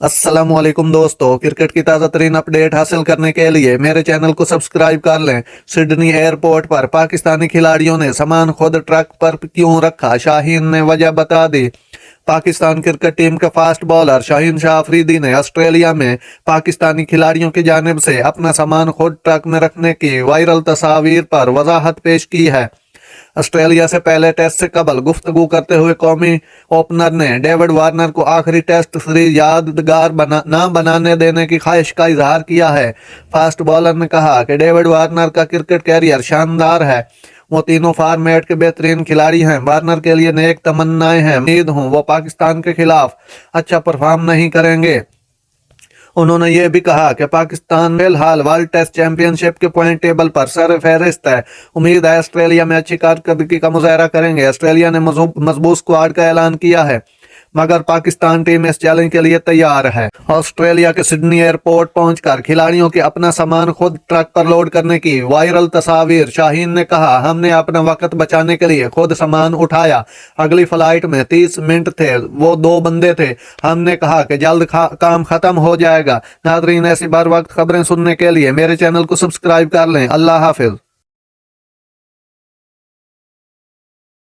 अस्सलाम वालेकुम दोस्तों, क्रिकेट की ताज़ा तरीन अपडेट हासिल करने के लिए मेरे चैनल को सब्सक्राइब कर लें। सिडनी एयरपोर्ट पर पाकिस्तानी खिलाड़ियों ने सामान खुद ट्रक पर क्यों रखा, शाहीन ने वजह बता दी। पाकिस्तान क्रिकेट टीम के फास्ट बॉलर शाहीन शाह अफरीदी ने ऑस्ट्रेलिया में पाकिस्तानी खिलाड़ियों की जानिब से अपना सामान खुद ट्रक में रखने की वायरल तस्वीर पर वजाहत पेश की है। ऑस्ट्रेलिया से पहले टेस्ट से कबल गुफ्तगू करते हुए कौमी ओपनर ने डेविड वार्नर को आखिरी टेस्ट सीरीज यादगार ना बनाने देने की ख्वाहिश का इजहार किया है। फास्ट बॉलर ने कहा कि डेविड वार्नर का क्रिकेट कैरियर शानदार है, वो तीनों फॉर्मेट के बेहतरीन खिलाड़ी हैं। वार्नर के लिए नेक तमन्नाएं हैं, उम्मीद हूं वो पाकिस्तान के खिलाफ अच्छा परफॉर्म नहीं करेंगे। उन्होंने ये भी कहा कि पाकिस्तान फिलहाल वर्ल्ड टेस्ट चैंपियनशिप के पॉइंट टेबल पर सर फहरिस्त है। उम्मीद है ऑस्ट्रेलिया में अच्छी कारकर्दगी का मुजाहरा करेंगे। ऑस्ट्रेलिया ने मजबूत स्क्वाड का ऐलान किया है, मगर पाकिस्तान टीम इस चैलेंज के लिए तैयार है। ऑस्ट्रेलिया के सिडनी एयरपोर्ट पहुंचकर खिलाड़ियों के अपना सामान खुद ट्रक पर लोड करने की वायरल तस्वीर। शाहीन ने कहा, हमने अपना वक्त बचाने के लिए खुद सामान उठाया। अगली फ्लाइट में 30 मिनट थे, वो 2 बंदे थे। हमने कहा कि जल्द काम खत्म हो जाएगा। नाज़रीन, ऐसी बार वक्त खबरें सुनने के लिए मेरे चैनल को सब्सक्राइब कर लें। अल्लाह हाफिज।